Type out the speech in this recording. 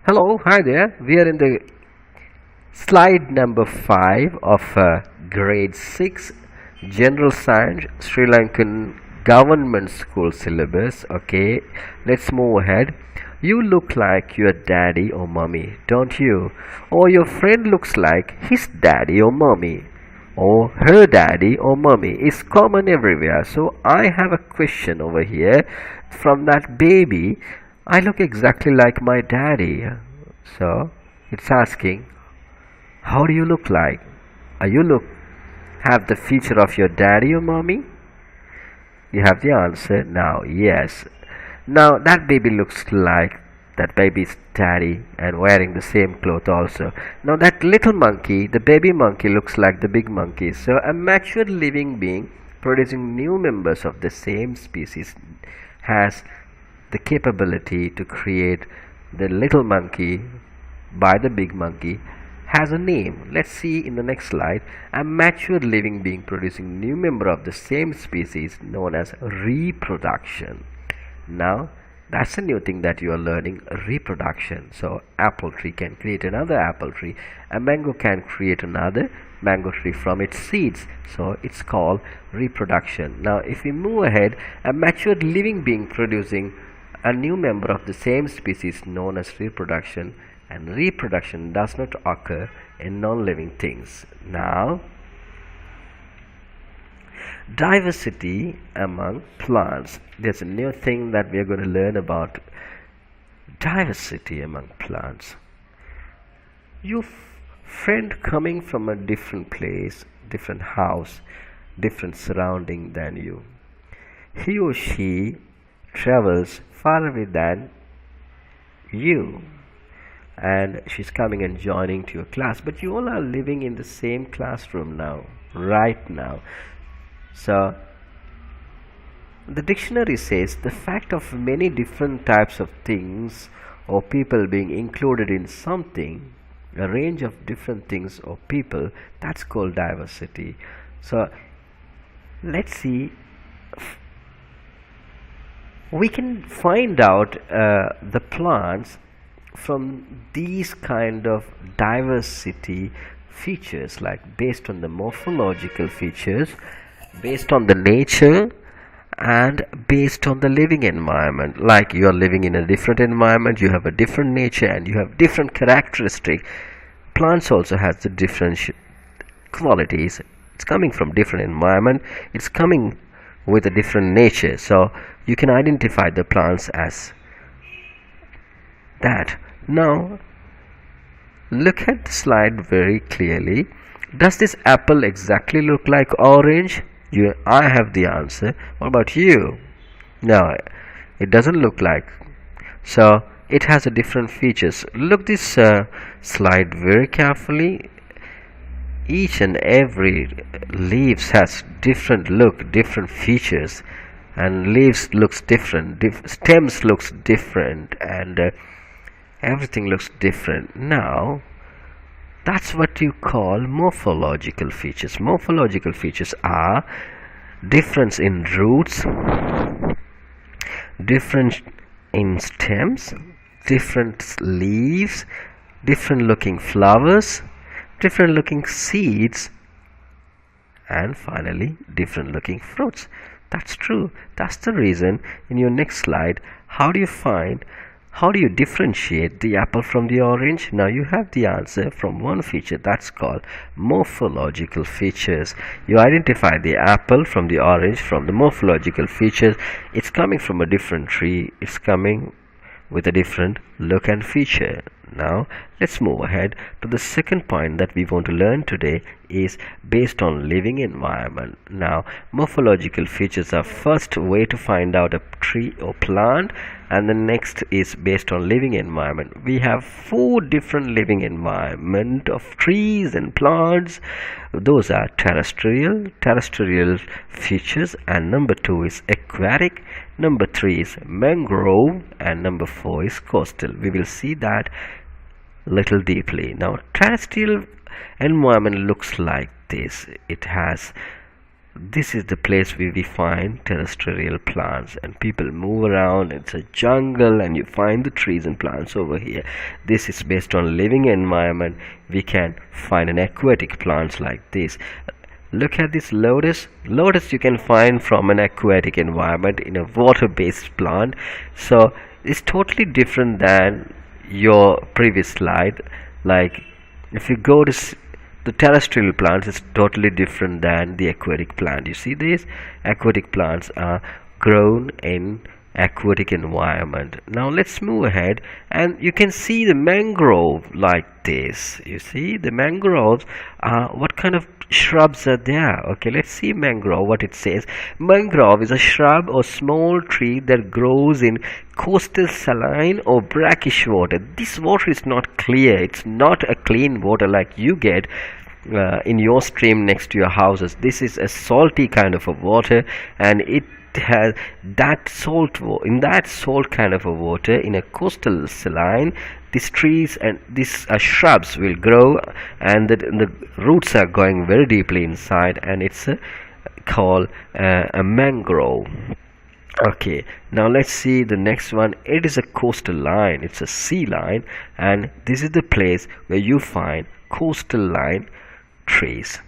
Hello, hi there. We are in the slide number 5 of grade 6 General Science Sri Lankan Government School syllabus. Okay, let's move ahead. You look like your daddy or mommy, don't you? Or your friend looks like his daddy or mommy, or her daddy or mommy is common everywhere. So I have a question over here from that baby. I look exactly like my daddy. So it's asking, how do you look like? Are you look have the feature of your daddy or mommy? You have the answer now. Yes. Now that baby looks like that baby's daddy and wearing the same cloth also. Now that little monkey, the baby monkey, looks like the big monkey. So a mature living being producing new members of the same species has the capability to create the little monkey by the big monkey has a name. Let's see in the next slide. A mature living being producing new member of the same species known as reproduction. Now that's a new thing that you are learning, reproduction. So apple tree can create another apple tree. A mango can create another mango tree from its seeds. So it's called reproduction. Now if we move ahead, a mature living being producing a new member of the same species known as reproduction, and reproduction does not occur in non-living things. Now diversity among plants. There's a new thing that we are going to learn about diversity among plants. Your friend coming from a different place, different house, different surrounding than you, he or she travels far away than you, and she's coming and joining to your class, but you all are living in the same classroom now, right now. So the dictionary says the fact of many different types of things or people being included in something, a range of different things or people, that's called diversity. So let's see, we can find out the plants from these kind of diversity features, like based on the morphological features, based on the nature, and based on the living environment. Like you are living in a different environment, you have a different nature, and you have different characteristics. Plants also has the different qualities. It's coming from different environment, it's coming with a different nature. So you can identify the plants as that. Now look at the slide very clearly. Does this apple exactly look like orange? I have the answer. What about you? No, it doesn't look like. So it has a different features. Look this slide very carefully. Each and every leaves has different look, different features, and leaves looks different, stems looks different, and everything looks different. Now that's what you call morphological features. Morphological features are difference in roots, difference in stems, different leaves, different looking flowers, different looking seeds, and finally different looking fruits. That's true. That's the reason in your next slide, how do you differentiate the apple from the orange? Now you have the answer from one feature, that's called morphological features. You identify the apple from the orange from the morphological features. It's coming from a different tree, it's coming with a different look and feature. Now let's move ahead to the second point that we want to learn today, is based on living environment. Now morphological features are first way to find out a tree or plant, and the next is based on living environment. We have 4 different living environment of trees and plants. Those are terrestrial features, and number 2 is aquatic, number 3 is mangrove, and number 4 is coastal. We will see that little deeply. Now terrestrial environment looks like this. It has this is the place where we find terrestrial plants, and people move around. It's a jungle and you find the trees and plants over here. This is based on living environment. We can find an aquatic plants like this. Look at this lotus. Lotus you can find from an aquatic environment in a water-based plant. So it's totally different than your previous slide. Like if you go to the terrestrial plants, is totally different than the aquatic plant. You see, these aquatic plants are grown in aquatic environment. Now let's move ahead, and you can see the mangrove like this. You see the mangroves are, what kind of shrubs are there? Okay, let's see mangrove, what it says. Mangrove is a shrub or small tree that grows in coastal saline or brackish water. This water is not clear. It's not a clean water like you get in your stream next to your houses. This is a salty kind of a water, and it has that salt in that salt kind of a water in a coastal saline. These trees and these shrubs will grow, and the roots are going very deeply inside, and it's called a mangrove. Okay, now let's see the next one. It is a coastal line. It's a sea line, and this is the place where you find coastal line trees.